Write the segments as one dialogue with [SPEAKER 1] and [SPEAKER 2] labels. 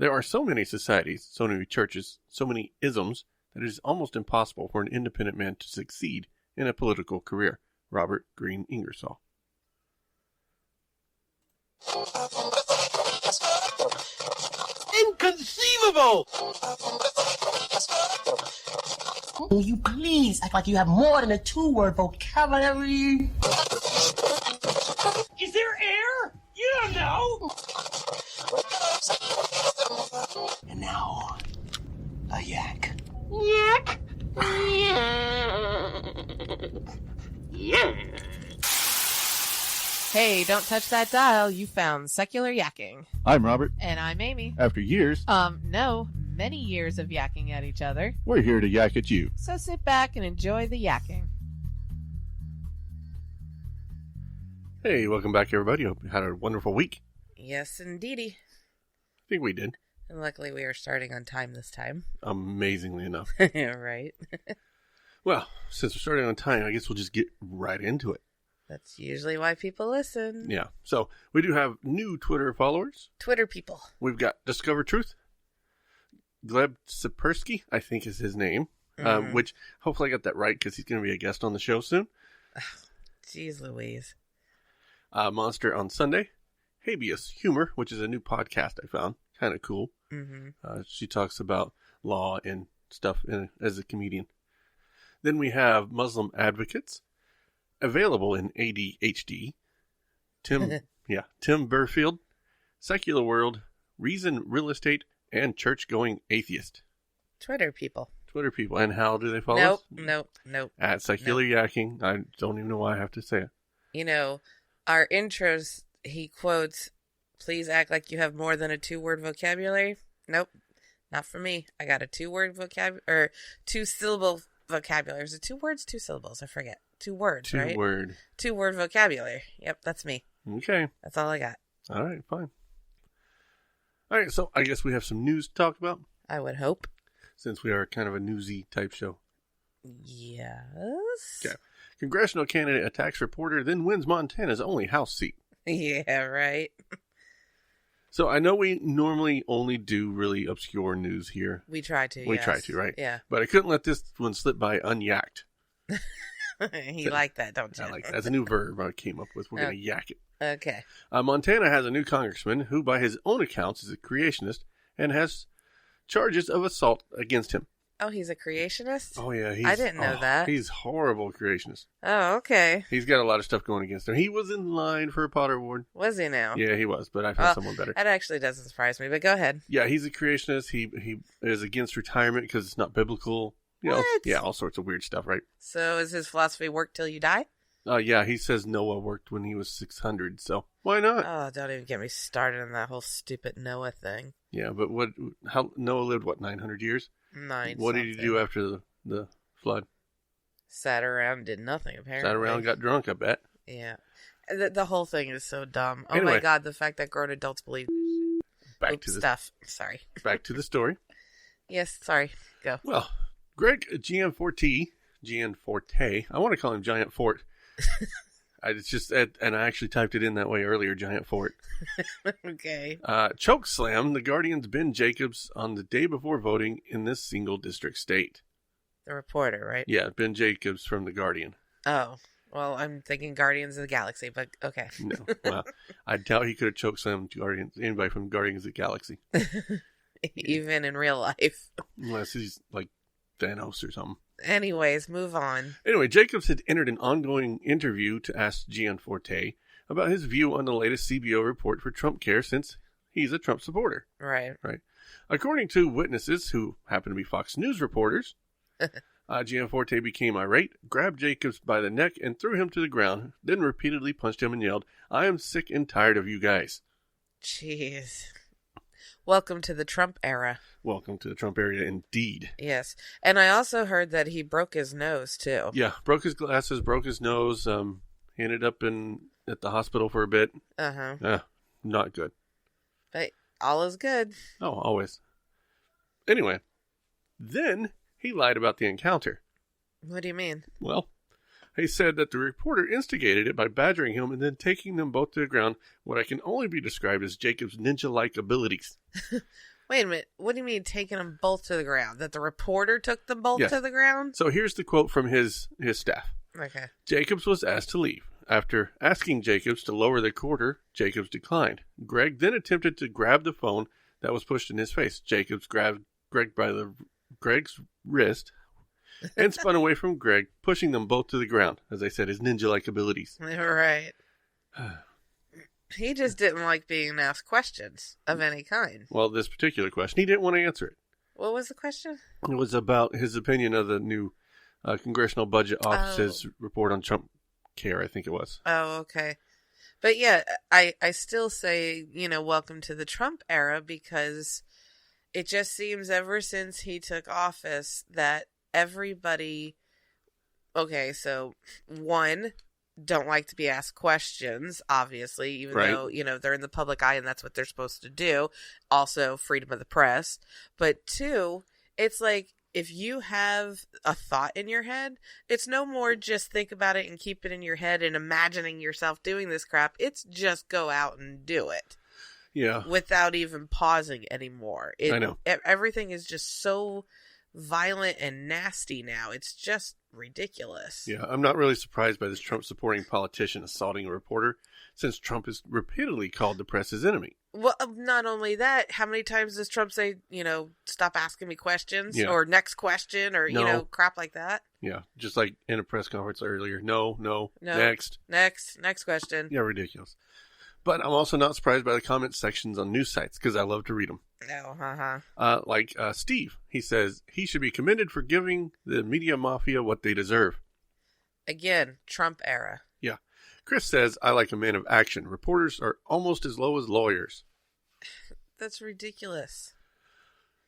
[SPEAKER 1] There are so many societies, so many churches, so many isms, that it is almost impossible for an independent man to succeed in a political career. Robert Greene Ingersoll.
[SPEAKER 2] Inconceivable!
[SPEAKER 3] Will you please act like you have more than a two-word vocabulary?
[SPEAKER 2] Is there air? You don't know!
[SPEAKER 3] And now, a yak.
[SPEAKER 2] Yakk! Yeah.
[SPEAKER 4] Hey, don't touch that dial. You found Secular Yakking.
[SPEAKER 1] I'm Robert.
[SPEAKER 4] And I'm Amy.
[SPEAKER 1] After years,
[SPEAKER 4] No, many years of yakking at each other.
[SPEAKER 1] we're here to yak at you.
[SPEAKER 4] So sit back and enjoy the yakking.
[SPEAKER 1] Hey, welcome back, everybody. Hope you had a wonderful week.
[SPEAKER 4] Yes, indeedy.
[SPEAKER 1] I think we did.
[SPEAKER 4] And luckily we are starting on time this time.
[SPEAKER 1] Amazingly enough.
[SPEAKER 4] Yeah, right.
[SPEAKER 1] Well, since we're starting on time, I guess we'll just get right into it.
[SPEAKER 4] That's usually why people listen.
[SPEAKER 1] Yeah. So we do have new Twitter followers.
[SPEAKER 4] Twitter people.
[SPEAKER 1] We've got Discover Truth. Gleb Sipersky, I think is his name. Which hopefully I got that right because he's going to be a guest on the show soon.
[SPEAKER 4] Jeez Louise.
[SPEAKER 1] Monster on Sunday. Habeas Humor, which is a new podcast I found. Kind of cool.
[SPEAKER 4] Mm-hmm.
[SPEAKER 1] She talks about law and stuff as a comedian. Then we have Muslim Advocates. Available in ADHD. Tim Burfield. Secular World. Reason Real Estate. And Church-Going Atheist.
[SPEAKER 4] Twitter people.
[SPEAKER 1] And how do they follow us?
[SPEAKER 4] Nope.
[SPEAKER 1] At secularyakking. I don't even know why I have to say it.
[SPEAKER 4] You know, our intros, he quotes, please act like you have more than a two-word vocabulary. Nope, not for me. I got a two-word vocabulary, or two-syllable vocabulary. Is it 2 words, 2 syllables? I forget. 2 words, right? Two-word vocabulary. Yep, that's me.
[SPEAKER 1] Okay.
[SPEAKER 4] That's all I got.
[SPEAKER 1] All right, fine. All right, so I guess we have some news to talk about.
[SPEAKER 4] I would hope.
[SPEAKER 1] Since we are kind of a newsy type show.
[SPEAKER 4] Yes.
[SPEAKER 1] Okay. Congressional candidate attacks reporter, then wins Montana's only House seat.
[SPEAKER 4] Yeah, right.
[SPEAKER 1] So I know we normally only do really obscure news here.
[SPEAKER 4] We try to,
[SPEAKER 1] We
[SPEAKER 4] yes.
[SPEAKER 1] try to, right?
[SPEAKER 4] Yeah.
[SPEAKER 1] But I couldn't let this one slip by unyacked.
[SPEAKER 4] You like that, don't you?
[SPEAKER 1] I like that. That's a new verb I came up with. We're going to yak it.
[SPEAKER 4] Okay.
[SPEAKER 1] Montana has a new congressman who, by his own accounts, is a creationist and has charges of assault against him.
[SPEAKER 4] Oh, he's a creationist?
[SPEAKER 1] Oh, yeah.
[SPEAKER 4] I didn't know that.
[SPEAKER 1] He's horrible creationist.
[SPEAKER 4] Oh, okay.
[SPEAKER 1] He's got a lot of stuff going against him. He was in line for a Potter Award.
[SPEAKER 4] Was he now?
[SPEAKER 1] Yeah, he was, but I found someone better.
[SPEAKER 4] That actually doesn't surprise me, but go ahead.
[SPEAKER 1] Yeah, he's a creationist. He is against retirement because it's not biblical. You know,
[SPEAKER 4] What?
[SPEAKER 1] yeah, all sorts of weird stuff, right?
[SPEAKER 4] So is his philosophy work till you die?
[SPEAKER 1] Yeah, he says Noah worked when he was 600, so why not?
[SPEAKER 4] Oh, don't even get me started on that whole stupid Noah thing.
[SPEAKER 1] Yeah, but how Noah lived, 900 years?
[SPEAKER 4] 9
[SPEAKER 1] What did he do after the flood?
[SPEAKER 4] Sat around, did nothing, apparently.
[SPEAKER 1] Sat around, got drunk, I bet.
[SPEAKER 4] Yeah. The whole thing is so dumb. Oh
[SPEAKER 1] Anyway.
[SPEAKER 4] my god, the fact that grown adults believe
[SPEAKER 1] Back to
[SPEAKER 4] stuff. Sorry.
[SPEAKER 1] Back to the story.
[SPEAKER 4] Yes, sorry. Go.
[SPEAKER 1] Well, Greg Gianforte, I want to call him Giant Fort. And I actually typed it in that way earlier, Giant Fort.
[SPEAKER 4] Okay.
[SPEAKER 1] Choke slam the Guardian's Ben Jacobs on the day before voting in this single district state.
[SPEAKER 4] The reporter, right?
[SPEAKER 1] Yeah, Ben Jacobs from the Guardian.
[SPEAKER 4] Oh. Well, I'm thinking Guardians of the Galaxy, but okay.
[SPEAKER 1] No, well, I doubt he could have choke slammed anybody from Guardians of the Galaxy.
[SPEAKER 4] Even in real life.
[SPEAKER 1] Unless he's like Thanos or something.
[SPEAKER 4] Anyways, move on.
[SPEAKER 1] Anyway, Jacobs had entered an ongoing interview to ask Gianforte about his view on the latest CBO report for Trump Care since he's a Trump supporter.
[SPEAKER 4] Right.
[SPEAKER 1] According to witnesses who happen to be Fox News reporters, Gianforte became irate, grabbed Jacobs by the neck and threw him to the ground, then repeatedly punched him and yelled, "I am sick and tired of you guys."
[SPEAKER 4] Jeez. Welcome to the Trump era.
[SPEAKER 1] Welcome to the Trump era, indeed.
[SPEAKER 4] Yes. And I also heard that he broke his nose, too.
[SPEAKER 1] Yeah, broke his glasses, broke his nose. He ended up at the hospital for a bit.
[SPEAKER 4] Uh-huh.
[SPEAKER 1] Not good.
[SPEAKER 4] But all is good.
[SPEAKER 1] Oh, always. Anyway, then he lied about the encounter.
[SPEAKER 4] What do you mean?
[SPEAKER 1] Well, he said that the reporter instigated it by badgering him and then taking them both to the ground, what I can only be described as Jacob's ninja-like abilities.
[SPEAKER 4] Wait a minute. What do you mean taking them both to the ground? That the reporter took them both
[SPEAKER 1] Yes.
[SPEAKER 4] to the ground?
[SPEAKER 1] So here's the quote from his staff.
[SPEAKER 4] Okay.
[SPEAKER 1] Jacobs was asked to leave. After asking Jacobs to lower the quarter, Jacobs declined. Greg then attempted to grab the phone that was pushed in his face. Jacobs grabbed Greg by Greg's wrist and spun away from Greg, pushing them both to the ground, as I said, his ninja-like abilities.
[SPEAKER 4] Right. He just didn't like being asked questions of any kind.
[SPEAKER 1] Well, this particular question, he didn't want to answer it.
[SPEAKER 4] What was the question?
[SPEAKER 1] It was about his opinion of the new Congressional Budget Office's report on Trump Care, I think it was.
[SPEAKER 4] Oh, okay. But yeah, I still say, welcome to the Trump era, because it just seems ever since he took office that everybody, okay, so one, don't like to be asked questions, obviously, even
[SPEAKER 1] right.
[SPEAKER 4] though, they're in the public eye and that's what they're supposed to do. Also, freedom of the press. But two, it's like, if you have a thought in your head, it's no more just think about it and keep it in your head and imagining yourself doing this crap. It's just go out and do it.
[SPEAKER 1] Yeah.
[SPEAKER 4] Without even pausing anymore.
[SPEAKER 1] I know.
[SPEAKER 4] Everything is just so violent and nasty now. It's just ridiculous.
[SPEAKER 1] Yeah, I'm not really surprised by this Trump-supporting politician assaulting a reporter, since Trump has repeatedly called the press his enemy.
[SPEAKER 4] Well, not only that, how many times does Trump say, stop asking me questions,
[SPEAKER 1] Yeah.
[SPEAKER 4] or next question, or,
[SPEAKER 1] No.
[SPEAKER 4] crap like that?
[SPEAKER 1] Yeah, just like in a press conference earlier. No, next
[SPEAKER 4] question.
[SPEAKER 1] Yeah, ridiculous. But I'm also not surprised by the comment sections on news sites, because I love to read them.
[SPEAKER 4] Oh,
[SPEAKER 1] Like Steve, he says he should be commended for giving the media mafia what they deserve.
[SPEAKER 4] Again, Trump era.
[SPEAKER 1] Yeah. Chris says, I like a man of action. Reporters are almost as low as lawyers.
[SPEAKER 4] That's ridiculous.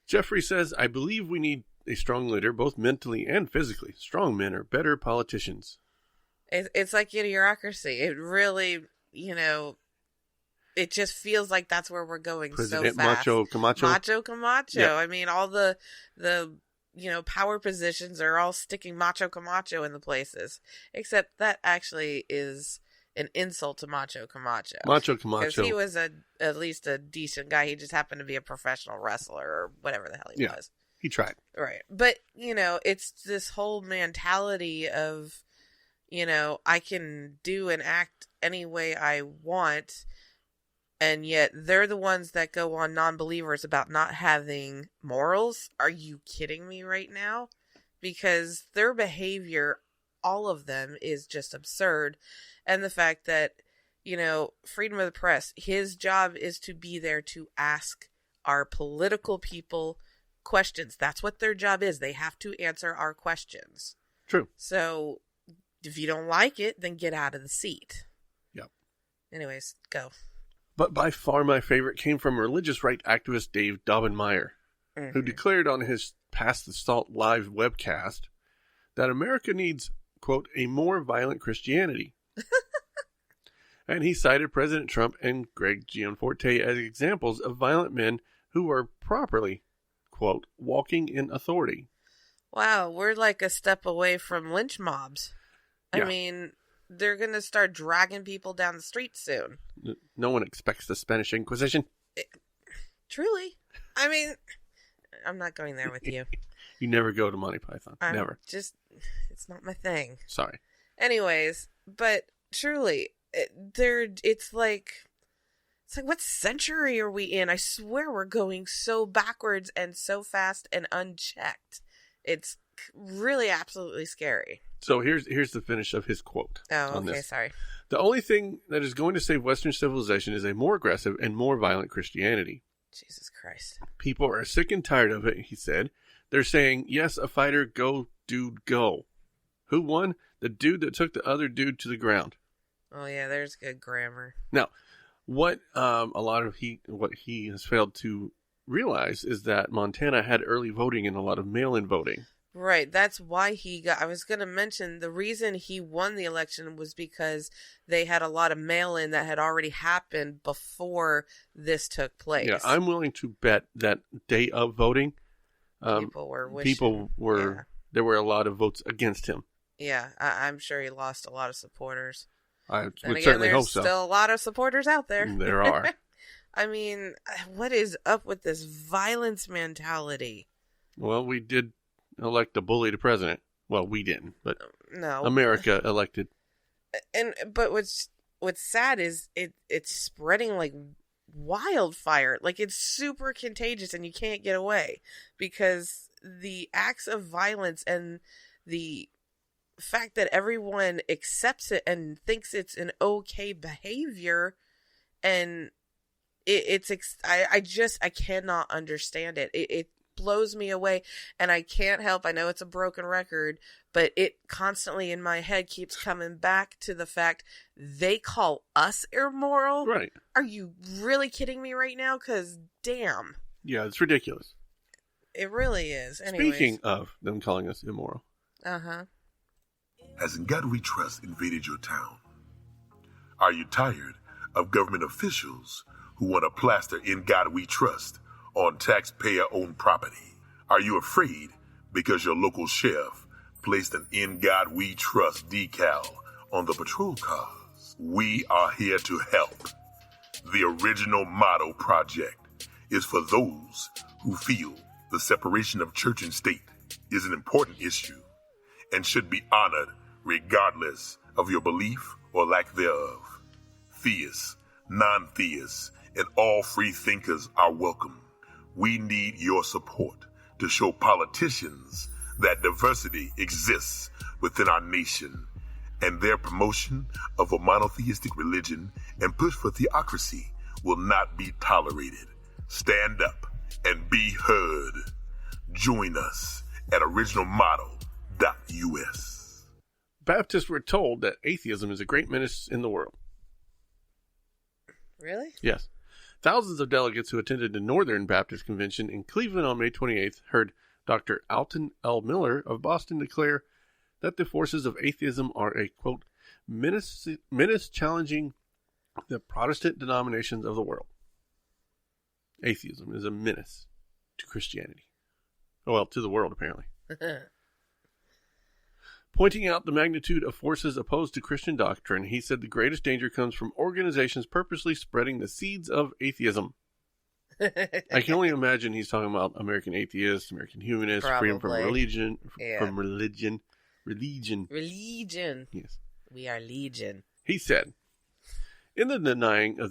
[SPEAKER 1] Jeffrey says, I believe we need a strong leader, both mentally and physically. Strong men are better politicians.
[SPEAKER 4] It's like idiocracy. It really, it just feels like that's where we're going
[SPEAKER 1] President
[SPEAKER 4] so fast.
[SPEAKER 1] Macho Camacho.
[SPEAKER 4] Macho Camacho.
[SPEAKER 1] Yeah.
[SPEAKER 4] I mean, all the power positions are all sticking Macho Camacho in the places. Except that actually is an insult to Macho Camacho.
[SPEAKER 1] Macho
[SPEAKER 4] Because
[SPEAKER 1] Camacho.
[SPEAKER 4] he was at least a decent guy. He just happened to be a professional wrestler or whatever the hell he was.
[SPEAKER 1] He tried.
[SPEAKER 4] Right. But, it's this whole mentality of, I can do and act any way I want. And yet they're the ones that go on non-believers about not having morals. Are you kidding me right now? Because their behavior, all of them, is just absurd. And the fact that, freedom of the press, his job is to be there to ask our political people questions. That's what their job is. They have to answer our questions.
[SPEAKER 1] True.
[SPEAKER 4] So if you don't like it, then get out of the seat.
[SPEAKER 1] Yep.
[SPEAKER 4] Anyways, go.
[SPEAKER 1] But by far my favorite came from religious right activist Dave Daubenmire, who declared on his Pass the Salt live webcast that America needs, quote, a more violent Christianity. And he cited President Trump and Greg Gianforte as examples of violent men who are properly, quote, walking in authority.
[SPEAKER 4] Wow, we're like a step away from lynch mobs.
[SPEAKER 1] Yeah.
[SPEAKER 4] I mean, they're going to start dragging people down the street soon.
[SPEAKER 1] No one expects the Spanish Inquisition.
[SPEAKER 4] Truly. I mean, I'm not going there with you.
[SPEAKER 1] You never go to Monty Python. Never.
[SPEAKER 4] It's not my thing.
[SPEAKER 1] Sorry.
[SPEAKER 4] Anyways, but truly, it's like, what century are we in? I swear we're going so backwards and so fast and unchecked. It's really absolutely scary.
[SPEAKER 1] So here's the finish of his quote.
[SPEAKER 4] Oh,
[SPEAKER 1] on
[SPEAKER 4] okay,
[SPEAKER 1] this.
[SPEAKER 4] sorry.
[SPEAKER 1] The only thing that is going to save Western civilization is a more aggressive and more violent Christianity.
[SPEAKER 4] Jesus Christ.
[SPEAKER 1] People are sick and tired of it, he said. They're saying, yes, a fighter, go, dude, go. Who won? The dude that took the other dude to the ground.
[SPEAKER 4] Oh, yeah, there's good grammar.
[SPEAKER 1] Now, what he has failed to realize is that Montana had early voting and a lot of mail-in voting.
[SPEAKER 4] Right, that's why I was going to mention the reason he won the election was because they had a lot of mail-in that had already happened before this took place.
[SPEAKER 1] Yeah, I'm willing to bet that day of voting,
[SPEAKER 4] People were wishing.
[SPEAKER 1] There were a lot of votes against him.
[SPEAKER 4] Yeah, I'm sure he lost a lot of supporters.
[SPEAKER 1] I
[SPEAKER 4] Then
[SPEAKER 1] would
[SPEAKER 4] again,
[SPEAKER 1] certainly
[SPEAKER 4] there's
[SPEAKER 1] hope so.
[SPEAKER 4] still a lot of supporters out there.
[SPEAKER 1] There are.
[SPEAKER 4] I mean, what is up with this violence mentality?
[SPEAKER 1] Well, we did elect a bully to president. Well, we didn't, but
[SPEAKER 4] No.
[SPEAKER 1] America elected.
[SPEAKER 4] But what's sad is it's spreading like wildfire. Like, it's super contagious and you can't get away because the acts of violence and the fact that everyone accepts it and thinks it's an okay behavior, and I cannot understand it. It blows me away, and I can't help. I know it's a broken record, but it constantly in my head keeps coming back to the fact they call us immoral.
[SPEAKER 1] Right.
[SPEAKER 4] Are you really kidding me right now? Because damn.
[SPEAKER 1] Yeah, it's ridiculous.
[SPEAKER 4] It really is. Anyways.
[SPEAKER 1] Speaking of them calling us immoral.
[SPEAKER 4] Uh-huh.
[SPEAKER 5] Has In God We Trust invaded your town? Are you tired of government officials who want to plaster In God We Trust on taxpayer-owned property? Are you afraid because your local sheriff placed an In God We Trust decal on the patrol cars? We are here to help. The original motto project is for those who feel the separation of church and state is an important issue and should be honored regardless of your belief or lack thereof. Theists, non-theists, and all free thinkers are welcome. We need your support to show politicians that diversity exists within our nation, and their promotion of a monotheistic religion and push for theocracy will not be tolerated. Stand up and be heard. Join us at originalmotto.us.
[SPEAKER 1] Baptists were told that atheism is a great menace in the world.
[SPEAKER 4] Really?
[SPEAKER 1] Yes. Thousands of delegates who attended the Northern Baptist Convention in Cleveland on May 28th heard Dr. Alton L. Miller of Boston declare that the forces of atheism are a, quote, menace challenging the Protestant denominations of the world. Atheism is a menace to Christianity. Well, to the world, apparently. Pointing out the magnitude of forces opposed to Christian doctrine, he said the greatest danger comes from organizations purposely spreading the seeds of atheism. I can only imagine he's talking about American atheists, American humanists, freedom from religion, Religion. Yes.
[SPEAKER 4] We are legion.
[SPEAKER 1] He said, in the denying the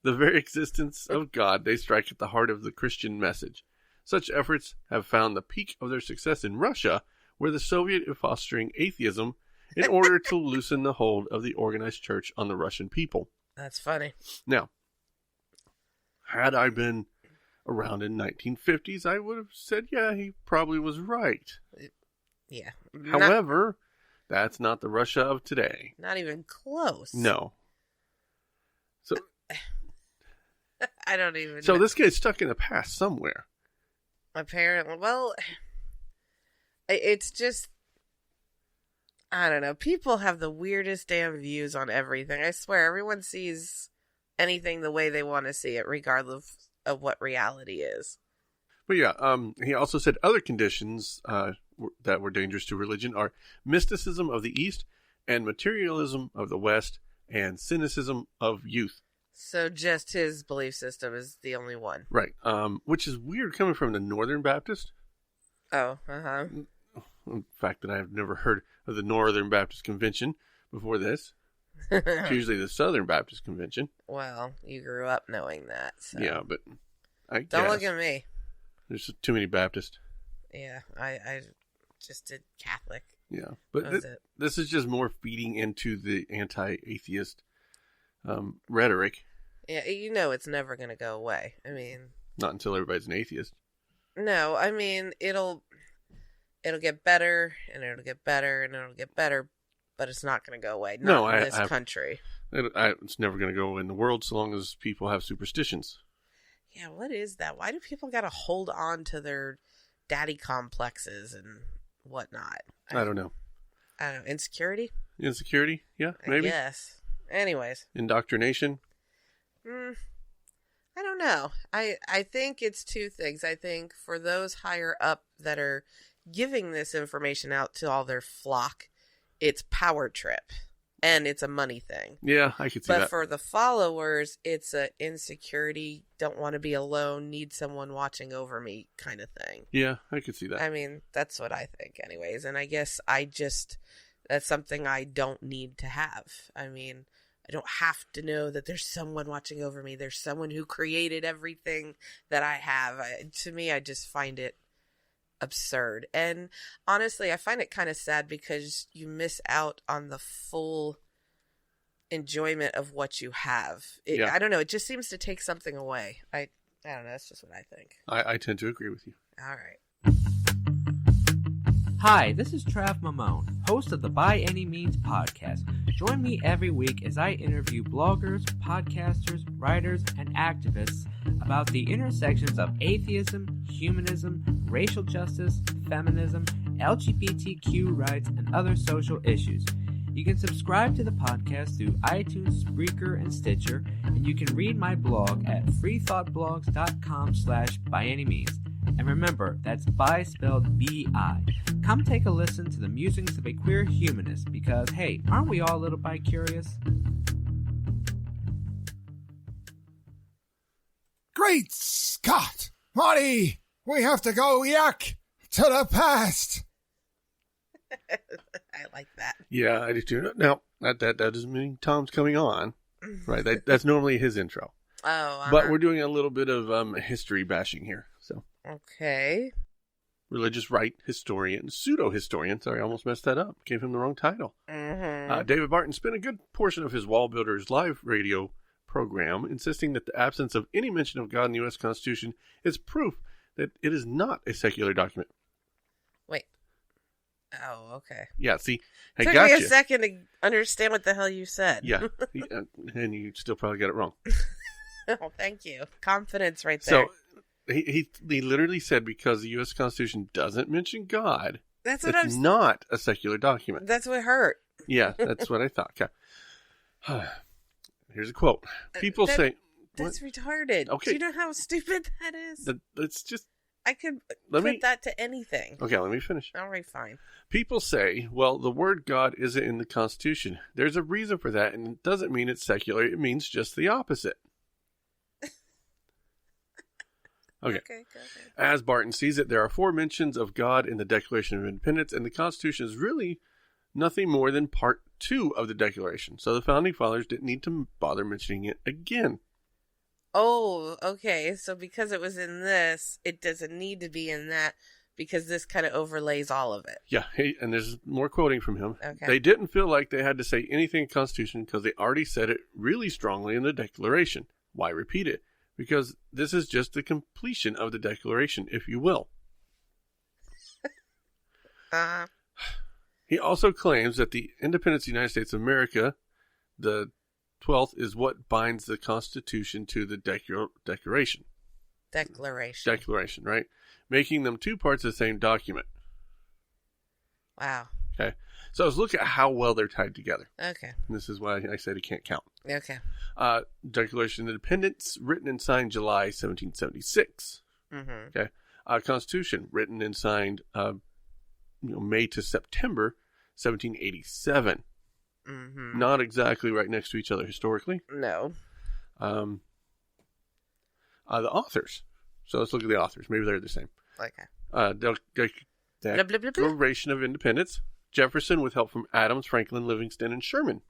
[SPEAKER 1] very existence of God, they strike at the heart of the Christian message. Such efforts have found the peak of their success in Russia, where the Soviet is fostering atheism in order to loosen the hold of the organized church on the Russian people.
[SPEAKER 4] That's funny.
[SPEAKER 1] Now, had I been around in 1950s, I would have said, yeah, he probably was right.
[SPEAKER 4] Yeah.
[SPEAKER 1] However, that's not the Russia of today.
[SPEAKER 4] Not even close.
[SPEAKER 1] No. So
[SPEAKER 4] I don't even
[SPEAKER 1] So
[SPEAKER 4] know.
[SPEAKER 1] this guy's stuck in the past somewhere.
[SPEAKER 4] Apparently. Well, it's just, I don't know. People have the weirdest damn views on everything. I swear, everyone sees anything the way they want to see it, regardless of what reality is.
[SPEAKER 1] But yeah, he also said other conditions that were dangerous to religion are mysticism of the East and materialism of the West and cynicism of youth.
[SPEAKER 4] So just his belief system is the only one.
[SPEAKER 1] Right. Which is weird coming from the Northern Baptist.
[SPEAKER 4] Oh, uh-huh.
[SPEAKER 1] The fact that I've never heard of the Northern Baptist Convention before this. It's usually the Southern Baptist Convention.
[SPEAKER 4] Well, you grew up knowing that. So.
[SPEAKER 1] Yeah, but
[SPEAKER 4] Don't look at me.
[SPEAKER 1] There's too many Baptists.
[SPEAKER 4] Yeah, I just did Catholic.
[SPEAKER 1] Yeah, but this is just more feeding into the anti-atheist rhetoric.
[SPEAKER 4] Yeah, you know it's never going to go away. I mean...
[SPEAKER 1] Not until everybody's an atheist.
[SPEAKER 4] No, I mean, it'll get better, and it'll get better, and it'll get better, but it's not going to go away. Not in this country.
[SPEAKER 1] It's never going to go in the world so long as people have superstitions.
[SPEAKER 4] Yeah, what is that? Why do people got to hold on to their daddy complexes and whatnot?
[SPEAKER 1] I don't know.
[SPEAKER 4] I don't know. Insecurity?
[SPEAKER 1] Insecurity? Yeah, maybe.
[SPEAKER 4] Yes. Anyways.
[SPEAKER 1] Indoctrination?
[SPEAKER 4] I don't know. I think it's two things. I think for those higher up that are giving this information out to all their flock, it's power trip. and it's a money thing.
[SPEAKER 1] Yeah, I could see
[SPEAKER 4] But
[SPEAKER 1] that.
[SPEAKER 4] for the followers, it's a insecurity, don't want to be alone, need someone watching over me kind of thing.
[SPEAKER 1] Yeah, I could see that.
[SPEAKER 4] I mean, that's what I think anyways. And I guess that's something I don't need to have. I mean, I don't have to know that there's someone watching over me. There's someone who created everything that I have. To me, I just find it absurd. And honestly, I find it kind of sad because you miss out on the full enjoyment of what you have. I don't know. It just seems to take something away. I don't know. That's just what I think.
[SPEAKER 1] I tend to agree with you.
[SPEAKER 4] All right.
[SPEAKER 6] Hi, this is Trav Mamone, host of the By Any Means podcast. Join me every week as I interview bloggers, podcasters, writers, and activists about the intersections of atheism, humanism, racial justice, feminism, LGBTQ rights, and other social issues. You can subscribe to the podcast through iTunes, Spreaker, and Stitcher, and you can read my blog at freethoughtblogs.com/byanymeans. And remember, that's bi spelled B-I. Come take a listen to the musings of a queer humanist, because, hey, aren't we all a little bi-curious?
[SPEAKER 7] Great Scott! Marty, we have to go, Yakk, to the past!
[SPEAKER 4] I like that.
[SPEAKER 1] Yeah, I do too. Now, that doesn't mean Tom's coming on, right? That's normally his intro.
[SPEAKER 4] Oh,
[SPEAKER 1] But we're doing a little bit of history bashing here, so.
[SPEAKER 4] Okay.
[SPEAKER 1] Religious right historian, pseudo-historian. Sorry, I almost messed that up. Gave him the wrong title.
[SPEAKER 4] Mm-hmm.
[SPEAKER 1] David Barton spent a good portion of his Wall Builders live radio program insisting that the absence of any mention of God in the U.S. Constitution is proof that it is not a secular document.
[SPEAKER 4] Wait. Oh, okay.
[SPEAKER 1] Yeah, see, I
[SPEAKER 4] Took
[SPEAKER 1] got
[SPEAKER 4] me
[SPEAKER 1] you.
[SPEAKER 4] a second to understand what the hell you said.
[SPEAKER 1] Yeah, and you still probably got it wrong.
[SPEAKER 4] Oh, thank you. Confidence right there.
[SPEAKER 1] So he literally said because the U.S. Constitution doesn't mention God,
[SPEAKER 4] That's what
[SPEAKER 1] it's not a secular document.
[SPEAKER 4] That's what hurt.
[SPEAKER 1] Yeah, that's what I thought. Okay. Here's a quote. People say...
[SPEAKER 4] That's retarded.
[SPEAKER 1] Okay.
[SPEAKER 4] Do you know how stupid that is?
[SPEAKER 1] It's just...
[SPEAKER 4] I could put that to anything.
[SPEAKER 1] Okay, let me finish.
[SPEAKER 4] All right, fine.
[SPEAKER 1] People say, well, the word God isn't in the Constitution. There's a reason for that, and it doesn't mean it's secular. It means just the opposite. Okay.
[SPEAKER 4] Go ahead.
[SPEAKER 1] As Barton sees it, there are 4 mentions of God in the Declaration of Independence, and the Constitution is really nothing more than part 2 of the Declaration. So the Founding Fathers didn't need to bother mentioning it again.
[SPEAKER 4] Oh, okay. So because it was in this, it doesn't need to be in that because this kind of overlays all of it.
[SPEAKER 1] Yeah, and there's more quoting from him.
[SPEAKER 4] Okay.
[SPEAKER 1] They didn't feel like they had to say anything in the Constitution because they already said it really strongly in the Declaration. Why repeat it? Because this is just the completion of the Declaration, if you will. He also claims that the independence of the United States of America, the 12th, is what binds the Constitution to the Declaration. Declaration, right? Making them 2 parts of the same document.
[SPEAKER 4] Wow.
[SPEAKER 1] Okay. So let's look at how well they're tied together.
[SPEAKER 4] Okay.
[SPEAKER 1] And this is why I said it can't count.
[SPEAKER 4] Okay.
[SPEAKER 1] Declaration of Independence, written and signed July 1776.
[SPEAKER 4] Mm-hmm.
[SPEAKER 1] Okay. Constitution, written and signed May to September 1787.
[SPEAKER 4] Mm-hmm.
[SPEAKER 1] Not exactly right next to each other historically.
[SPEAKER 4] No.
[SPEAKER 1] The authors. So let's look at the authors. Maybe they're the same.
[SPEAKER 4] Okay.
[SPEAKER 1] Declaration of Independence. Jefferson with help from Adams, Franklin, Livingston, and Sherman.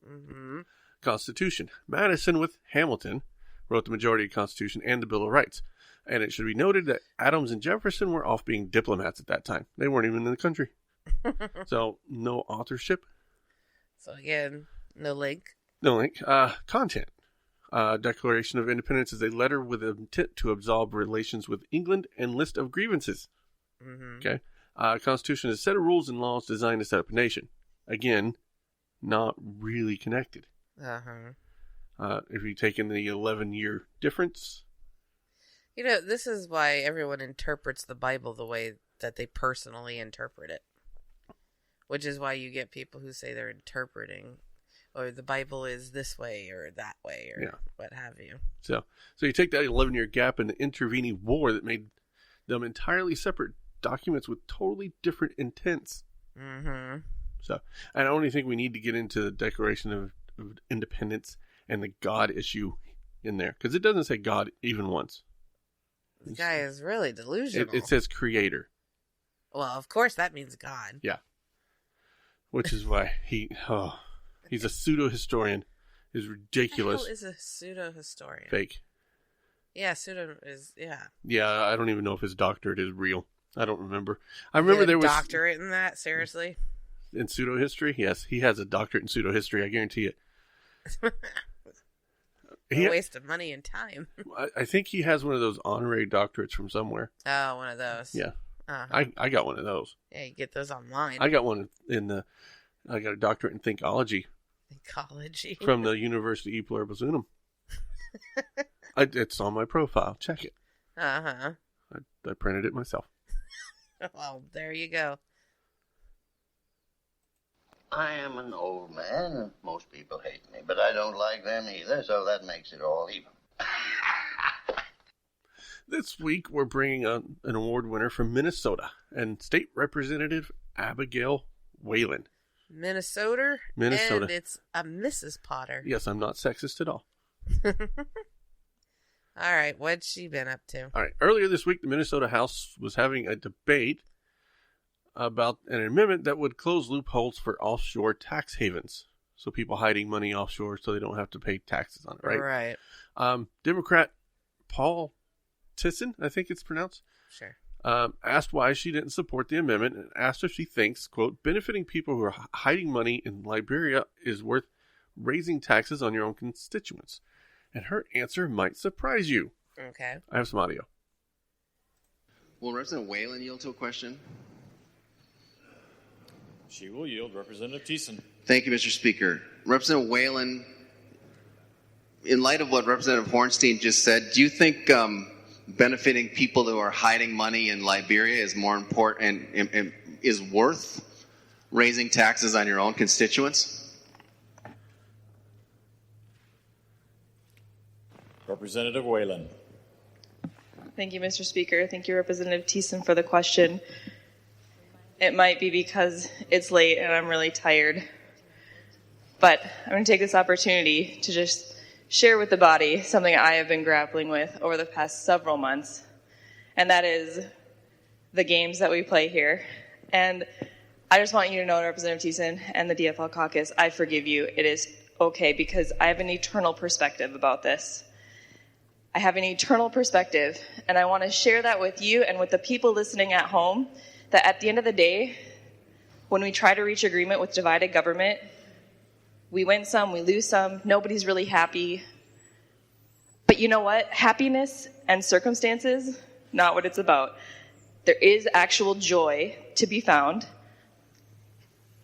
[SPEAKER 4] Mm-hmm.
[SPEAKER 1] Constitution. Madison with Hamilton wrote the majority of the Constitution and the Bill of Rights. And it should be noted that Adams and Jefferson were off being diplomats at that time. They weren't even in the country. So, no authorship.
[SPEAKER 4] So again, no link.
[SPEAKER 1] No link. Content. Declaration of Independence is a letter with intent to absolve relations with England and list of grievances.
[SPEAKER 4] Mm-hmm.
[SPEAKER 1] Okay. Constitution is a set of rules and laws designed to set up a nation. Again, not really connected.
[SPEAKER 4] Uh-huh.
[SPEAKER 1] If you take in the 11-year difference.
[SPEAKER 4] You know, this is why everyone interprets the Bible the way that they personally interpret it. Which is why you get people who say they're interpreting, or the Bible is this way or that way, or what have you.
[SPEAKER 1] So you take that 11-year gap in the intervening war that made them entirely separate documents with totally different intents.
[SPEAKER 4] Mm-hmm.
[SPEAKER 1] So I don't think we need to get into the Declaration of Independence and the God issue in there, because it doesn't say God even once.
[SPEAKER 4] This guy is really delusional.
[SPEAKER 1] It says creator.
[SPEAKER 4] Well, of course that means God.
[SPEAKER 1] Yeah. Which is why he's a pseudo-historian. Is ridiculous.
[SPEAKER 4] What the hell is a pseudo-historian?
[SPEAKER 1] Fake.
[SPEAKER 4] Yeah, pseudo is, yeah.
[SPEAKER 1] Yeah, I don't even know if his doctorate is real. I don't remember. I remember there was...
[SPEAKER 4] doctorate in that? Seriously?
[SPEAKER 1] In pseudo-history? Yes, he has a doctorate in pseudo-history, I guarantee it.
[SPEAKER 4] A waste of money and time.
[SPEAKER 1] I think he has one of those honorary doctorates from somewhere.
[SPEAKER 4] Oh, one of those.
[SPEAKER 1] Yeah.
[SPEAKER 4] Uh-huh.
[SPEAKER 1] I got one of those.
[SPEAKER 4] Yeah, you get those online.
[SPEAKER 1] I got one I got a doctorate in thinkology.
[SPEAKER 4] Ecology.
[SPEAKER 1] From the University e Pluribus Unum. It's on my profile. Check it.
[SPEAKER 4] Uh-huh.
[SPEAKER 1] I printed it myself.
[SPEAKER 4] Well, there you go.
[SPEAKER 8] I am an old man, and most people hate me, but I don't like them either, so that makes it all even.
[SPEAKER 1] This week, we're bringing on an award winner from Minnesota, and State Representative Abigail Whalen.
[SPEAKER 4] Minnesota? And it's a Mrs. Potter.
[SPEAKER 1] Yes, I'm not sexist at all.
[SPEAKER 4] All right, what's she been up to?
[SPEAKER 1] All right, earlier this week, the Minnesota House was having a debate about an amendment that would close loopholes for offshore tax havens. So people hiding money offshore so they don't have to pay taxes on it, right?
[SPEAKER 4] Right.
[SPEAKER 1] Democrat Paul Tisson, I think it's pronounced.
[SPEAKER 4] Sure.
[SPEAKER 1] Asked why she didn't support the amendment and asked if she thinks, quote, benefiting people who are hiding money in Liberia is worth raising taxes on your own constituents. And her answer might surprise you.
[SPEAKER 4] Okay.
[SPEAKER 1] I have some audio.
[SPEAKER 9] Will Representative Whalen yield to a question?
[SPEAKER 10] She will yield. Representative Thiessen.
[SPEAKER 9] Thank you, Mr. Speaker. Representative Whalen, in light of what Representative Hornstein just said, do you think benefiting people who are hiding money in Liberia is more important and is worth raising taxes on your own constituents?
[SPEAKER 10] Representative Whalen.
[SPEAKER 11] Thank you, Mr. Speaker. Thank you, Representative Thiessen, for the question. It might be because it's late and I'm really tired, but I'm going to take this opportunity to just share with the body something I have been grappling with over the past several months, and that is the games that we play here. And I just want you to know, Representative Thiessen and the DFL caucus, I forgive you. It is okay, because I have an eternal perspective about this. I have an eternal perspective, and I want to share that with you and with the people listening at home, that at the end of the day, when we try to reach agreement with divided government, we win some, we lose some, nobody's really happy. But you know what? Happiness and circumstances, not what it's about. There is actual joy to be found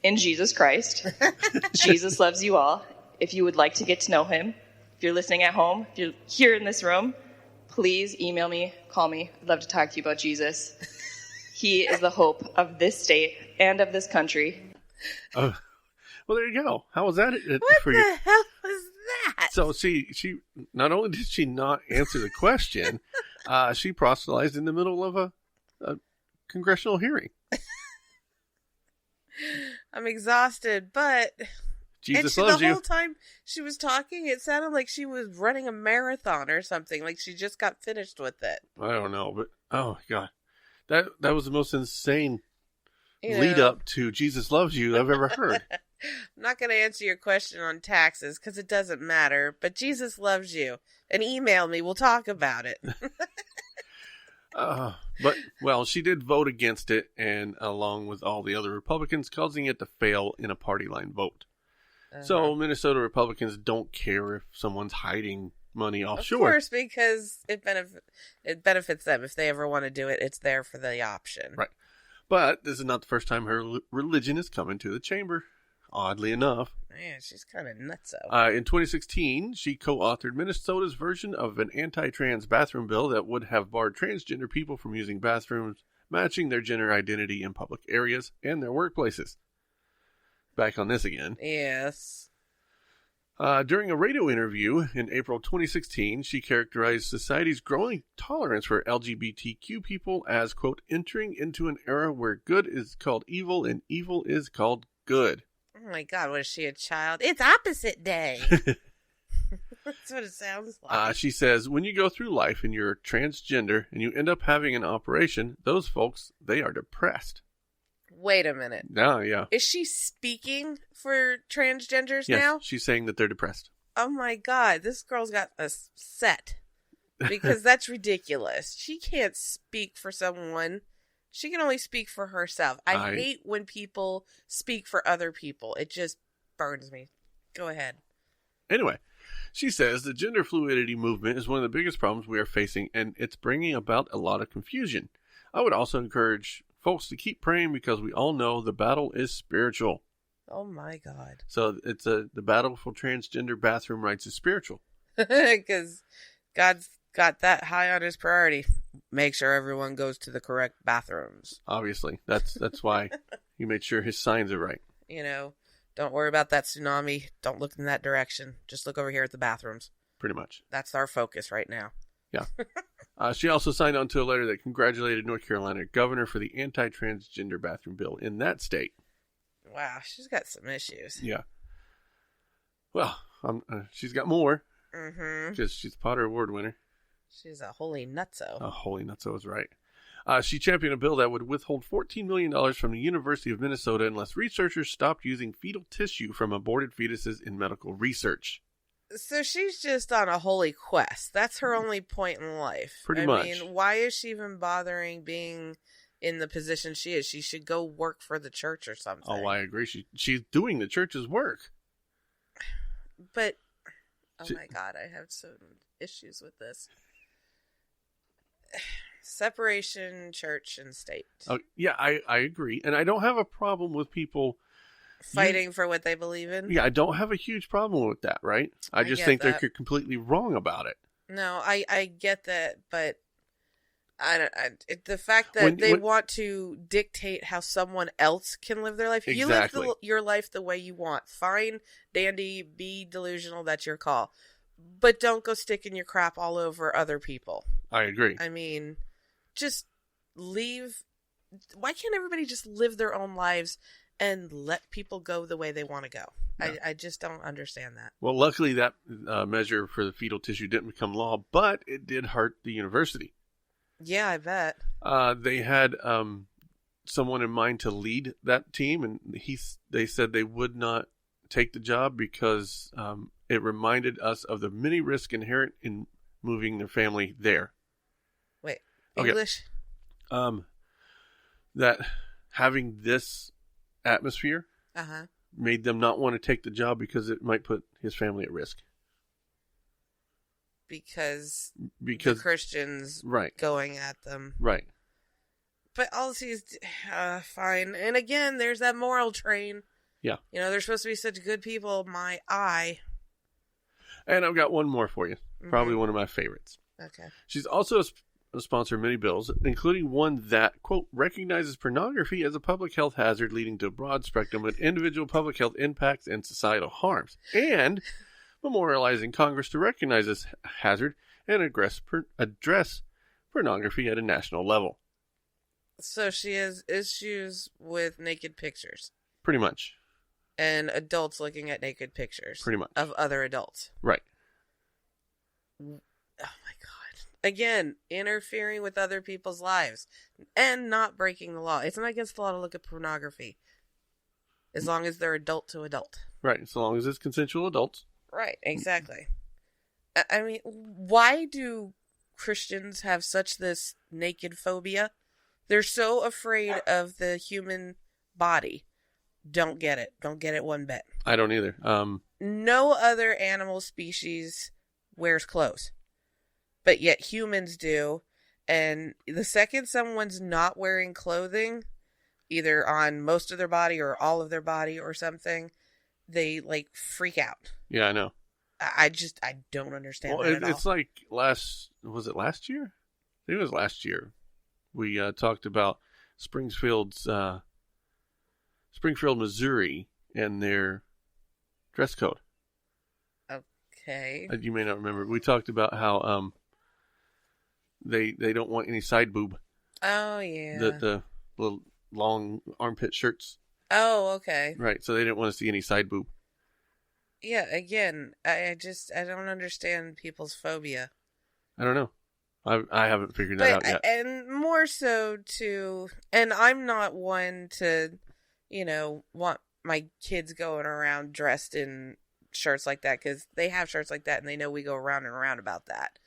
[SPEAKER 11] in Jesus Christ. Jesus loves you all. If you would like to get to know him, if you're listening at home, if you're here in this room, please email me, call me. I'd love to talk to you about Jesus. He is the hope of this state and of this country.
[SPEAKER 1] Well, there you go. How was that?
[SPEAKER 4] What the hell was that?
[SPEAKER 1] So, she not only did she not answer the question, she proselytized in the middle of a congressional hearing.
[SPEAKER 4] I'm exhausted, but
[SPEAKER 1] Jesus loves you.
[SPEAKER 4] The whole time she was talking, it sounded like she was running a marathon or something. Like she just got finished with it.
[SPEAKER 1] I don't know, but oh my God, that was the most insane lead up to Jesus loves you I've ever heard.
[SPEAKER 4] I'm not going to answer your question on taxes because it doesn't matter, but Jesus loves you. And email me. We'll talk about it.
[SPEAKER 1] But, well, she did vote against it, and along with all the other Republicans, causing it to fail in a party line vote. Uh-huh. So Minnesota Republicans don't care if someone's hiding money offshore.
[SPEAKER 4] Of course, because it benefits them. If they ever want to do it, it's there for the option.
[SPEAKER 1] Right. But this is not the first time her religion has come into the chamber, oddly enough.
[SPEAKER 4] Man, she's kind of nutso.
[SPEAKER 1] In 2016, she co-authored Minnesota's version of an anti-trans bathroom bill that would have barred transgender people from using bathrooms matching their gender identity in public areas and their workplaces. Back on this again.
[SPEAKER 4] Yes.
[SPEAKER 1] During a radio interview in April 2016, she characterized society's growing tolerance for LGBTQ people as, quote, entering into an era where good is called evil and evil is called good.
[SPEAKER 4] Oh my God, what is she, a child? It's opposite day. That's what it sounds like.
[SPEAKER 1] She says, when you go through life and you're transgender and you end up having an operation, those folks, they are depressed.
[SPEAKER 4] Wait a minute.
[SPEAKER 1] No, yeah.
[SPEAKER 4] Is she speaking for transgenders
[SPEAKER 1] Yes,
[SPEAKER 4] now?
[SPEAKER 1] she's saying that they're depressed.
[SPEAKER 4] Oh my God, this girl's got a set. Because that's ridiculous. She can't speak for someone. She can only speak for herself. I hate when people speak for other people. It just burns me. Go ahead.
[SPEAKER 1] Anyway, she says the gender fluidity movement is one of the biggest problems we are facing, and it's bringing about a lot of confusion. I would also encourage folks to keep praying because we all know the battle is spiritual.
[SPEAKER 4] Oh my God.
[SPEAKER 1] So it's the battle for transgender bathroom rights is spiritual.
[SPEAKER 4] Because God's got that high on his priority. Make sure everyone goes to the correct bathrooms.
[SPEAKER 1] Obviously. That's why he made sure his signs are right.
[SPEAKER 4] You know, don't worry about that tsunami. Don't look in that direction. Just look over here at the bathrooms.
[SPEAKER 1] Pretty much.
[SPEAKER 4] That's our focus right now.
[SPEAKER 1] Yeah. She also signed on to a letter that congratulated North Carolina governor for the anti-transgender bathroom bill in that state.
[SPEAKER 4] Wow, she's got some issues.
[SPEAKER 1] Yeah. Well, she's got more.
[SPEAKER 4] Mm-hmm.
[SPEAKER 1] Because she's a Potter Award winner.
[SPEAKER 4] She's a holy nutso.
[SPEAKER 1] A holy nutso is right. She championed a bill that would withhold $14 million from the University of Minnesota unless researchers stopped using fetal tissue from aborted fetuses in medical research.
[SPEAKER 4] So she's just on a holy quest. That's her only point in life.
[SPEAKER 1] Pretty much.
[SPEAKER 4] I mean, why is she even bothering being in the position she is? She should go work for the church or something.
[SPEAKER 1] Oh, I agree. She's doing the church's work.
[SPEAKER 4] But, oh my God, I have some issues with this. Separation, church and state.
[SPEAKER 1] Oh, yeah, I agree. And I don't have a problem with people
[SPEAKER 4] fighting for what they believe in.
[SPEAKER 1] Yeah, I don't have a huge problem with that, right? I just think they're completely wrong about it.
[SPEAKER 4] No, I get that, but the fact that they want to dictate how someone else can live their life.
[SPEAKER 1] Exactly.
[SPEAKER 4] You live your life the way you want. Fine, dandy, be delusional, that's your call. But don't go sticking your crap all over other people.
[SPEAKER 1] I agree.
[SPEAKER 4] I mean, just leave. Why can't everybody just live their own lives and let people go the way they want to go? Yeah. I just don't understand that.
[SPEAKER 1] Well, luckily that measure for the fetal tissue didn't become law, but it did hurt the university.
[SPEAKER 4] Yeah, I bet.
[SPEAKER 1] They had someone in mind to lead that team, and they said they would not take the job because it reminded us of the many risks inherent in moving their family there.
[SPEAKER 4] Wait, English?
[SPEAKER 1] Okay. That having this atmosphere made them not want to take the job because it might put his family at risk. Because the
[SPEAKER 4] Christians
[SPEAKER 1] right.
[SPEAKER 4] going at them.
[SPEAKER 1] Right.
[SPEAKER 4] But all is fine. And again, there's that moral train.
[SPEAKER 1] Yeah.
[SPEAKER 4] You know, they're supposed to be such good people. My eye.
[SPEAKER 1] And I've got one more for you. Probably one of my favorites.
[SPEAKER 4] Okay.
[SPEAKER 1] She's also a sponsor of many bills, including one that, quote, recognizes pornography as a public health hazard leading to a broad spectrum of individual public health impacts and societal harms, and memorializing Congress to recognize this hazard and address pornography at a national level.
[SPEAKER 4] So she has issues with naked pictures.
[SPEAKER 1] Pretty much.
[SPEAKER 4] And adults looking at naked pictures.
[SPEAKER 1] Pretty much.
[SPEAKER 4] Of other adults.
[SPEAKER 1] Right.
[SPEAKER 4] Oh my God. Again, interfering with other people's lives and not breaking the law. It's not against the law to look at pornography. As long as they're adult to adult.
[SPEAKER 1] Right. So long as it's consensual adults.
[SPEAKER 4] Right. Exactly. I mean, why do Christians have such this naked phobia? They're so afraid of the human body. Don't get it. Don't get it one bit.
[SPEAKER 1] I don't either.
[SPEAKER 4] No other animal species wears clothes. But yet humans do. And the second someone's not wearing clothing, either on most of their body or all of their body or something, they like freak out.
[SPEAKER 1] Yeah, I know.
[SPEAKER 4] I don't understand that at all.
[SPEAKER 1] It's like was it last year? I think it was last year. We talked about Springfield, Missouri, and their dress code.
[SPEAKER 4] Okay.
[SPEAKER 1] You may not remember. We talked about how they don't want any side boob.
[SPEAKER 4] Oh yeah.
[SPEAKER 1] The little long armpit shirts.
[SPEAKER 4] Oh, okay.
[SPEAKER 1] Right, so they didn't want to see any side boob.
[SPEAKER 4] Yeah, again, I don't understand people's phobia.
[SPEAKER 1] I don't know. I haven't figured that out yet.
[SPEAKER 4] And more so and I'm not one to, want my kids going around dressed in shirts like that, because they have shirts like that and they know we go around and around about that.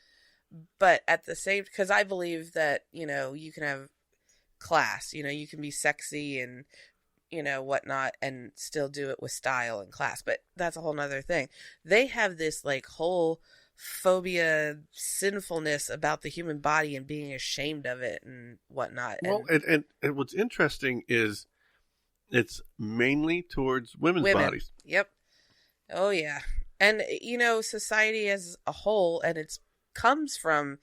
[SPEAKER 4] But at the same, because I believe that, you can have class, you can be sexy and, whatnot, and still do it with style and class. But that's a whole nother thing. They have this like whole phobia, sinfulness about the human body and being ashamed of it and whatnot.
[SPEAKER 1] Well, and what's interesting is it's mainly towards women's bodies.
[SPEAKER 4] Yep. Oh yeah. And society as a whole, and it's comes from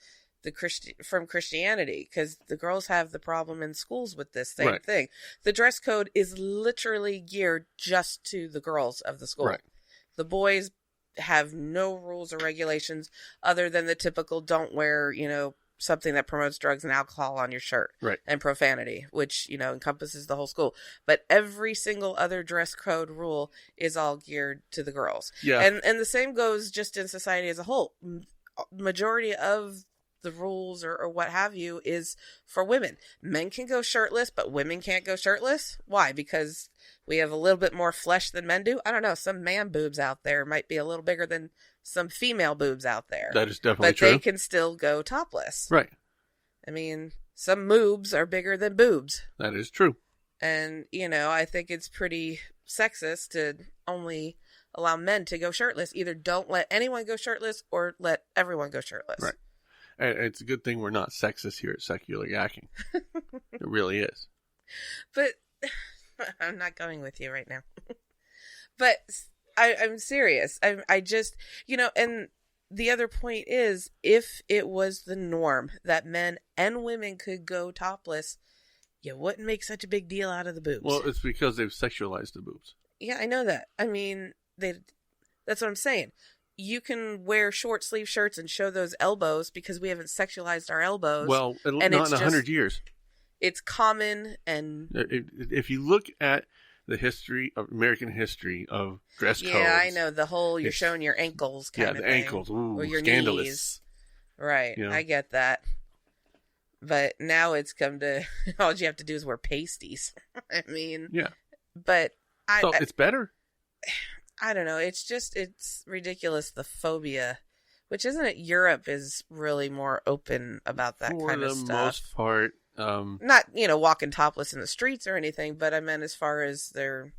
[SPEAKER 4] from Christianity, because the girls have the problem in schools with this same thing. The dress code is literally geared just to the girls of the school. Right. The boys have no rules or regulations other than the typical don't wear, something that promotes drugs and alcohol on your shirt. Right. And profanity, which, encompasses the whole school. But every single other dress code rule is all geared to the girls. Yeah. And the same goes just in society as a whole. Majority of the rules or what have you is for women. Men can go shirtless, but women can't go shirtless. Why? Because we have a little bit more flesh than men do. I don't know. Some man boobs out there might be a little bigger than some female boobs out there.
[SPEAKER 1] That is definitely true.
[SPEAKER 4] But they can still go topless.
[SPEAKER 1] Right.
[SPEAKER 4] I mean, some moobs are bigger than boobs.
[SPEAKER 1] That is true.
[SPEAKER 4] And, I think it's pretty sexist to only allow men to go shirtless. Either don't let anyone go shirtless or let everyone go shirtless.
[SPEAKER 1] Right. And it's a good thing we're not sexist here at Secular Yakking. It really is.
[SPEAKER 4] But I'm not going with you right now. But I'm serious. I just, and the other point is, if it was the norm that men and women could go topless, you wouldn't make such a big deal out of the boobs.
[SPEAKER 1] Well, it's because they've sexualized the boobs.
[SPEAKER 4] Yeah, I know that. I mean, that's what I'm saying. You can wear short sleeve shirts and show those elbows because we haven't sexualized our elbows.
[SPEAKER 1] Well, not in 100 years.
[SPEAKER 4] It's common, and
[SPEAKER 1] if you look at the history of American history of dress codes.
[SPEAKER 4] Yeah, I know the whole you're showing your ankles kind of thing.
[SPEAKER 1] Yeah, the ankles. Ooh,
[SPEAKER 4] or your
[SPEAKER 1] scandalous.
[SPEAKER 4] knees. Right, I get that. But now it's come to all you have to do is wear pasties. I mean,
[SPEAKER 1] yeah.
[SPEAKER 4] But
[SPEAKER 1] it's better.
[SPEAKER 4] I don't know. It's ridiculous, the phobia, which isn't it? Europe is really more open about that kind of stuff. For the most
[SPEAKER 1] part.
[SPEAKER 4] Not, walking topless in the streets or anything, but I meant as far as their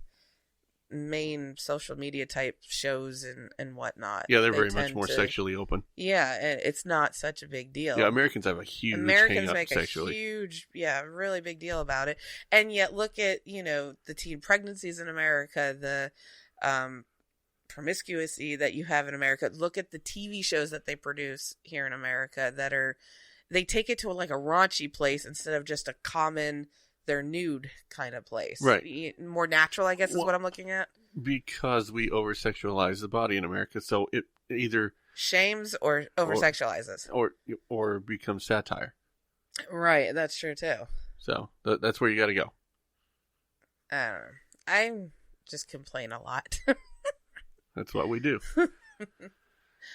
[SPEAKER 4] main social media type shows and whatnot.
[SPEAKER 1] Yeah, they're very much more sexually open.
[SPEAKER 4] Yeah, and it's not such a big deal.
[SPEAKER 1] Yeah, Americans have a huge
[SPEAKER 4] Americans make
[SPEAKER 1] sexually.
[SPEAKER 4] a huge, really big deal about it. And yet look at, the teen pregnancies in America, the promiscuity that you have in America. Look at the TV shows that they produce here in America they take it to like a raunchy place instead of just a common, they're nude kind of place.
[SPEAKER 1] Right.
[SPEAKER 4] More natural, I guess, is what I'm looking at.
[SPEAKER 1] Because we over-sexualize the body in America, so it either
[SPEAKER 4] shames or over-sexualizes.
[SPEAKER 1] Or becomes satire.
[SPEAKER 4] Right, that's true too.
[SPEAKER 1] So that's where you got to go.
[SPEAKER 4] I don't know. I just complain a lot.
[SPEAKER 1] That's what we do.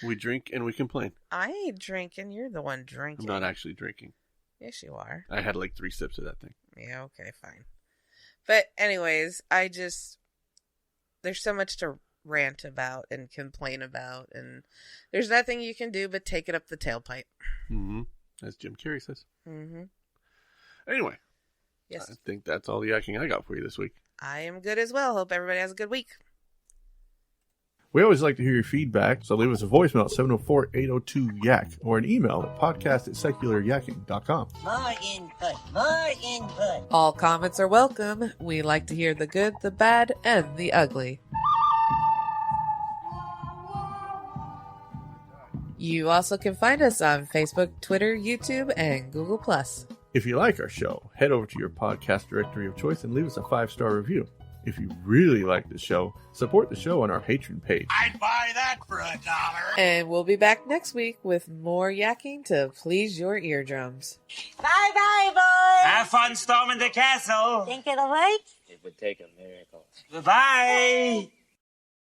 [SPEAKER 1] We drink and we complain.
[SPEAKER 4] I ain't drinking. You're the one drinking.
[SPEAKER 1] I'm not actually drinking.
[SPEAKER 4] Yes, you are.
[SPEAKER 1] I had like 3 sips of that thing.
[SPEAKER 4] Yeah, okay, fine. But anyways, there's so much to rant about and complain about, and there's nothing you can do but take it up the tailpipe.
[SPEAKER 1] Mm-hmm. As Jim Carrey says.
[SPEAKER 4] Mm-hmm.
[SPEAKER 1] Anyway.
[SPEAKER 4] Yes.
[SPEAKER 1] I think that's all the yakking I got for you this week.
[SPEAKER 4] I am good as well. Hope everybody has a good week.
[SPEAKER 1] We always like to hear your feedback, so leave us a voicemail at 704-802-YAKK or an email at podcast@secularyakking.com.
[SPEAKER 3] More input.
[SPEAKER 4] All comments are welcome. We like to hear the good, the bad, and the ugly. You also can find us on Facebook, Twitter, YouTube, and Google+.
[SPEAKER 1] If you like our show, head over to your podcast directory of choice and leave us a 5-star review. If you really like the show, support the show on our Patreon page.
[SPEAKER 2] I'd buy that for $1.
[SPEAKER 4] And we'll be back next week with more yakking to please your eardrums.
[SPEAKER 3] Bye-bye, boys.
[SPEAKER 2] Have fun storming the castle.
[SPEAKER 3] Think it'll work?
[SPEAKER 12] would take a miracle.
[SPEAKER 3] Bye-bye.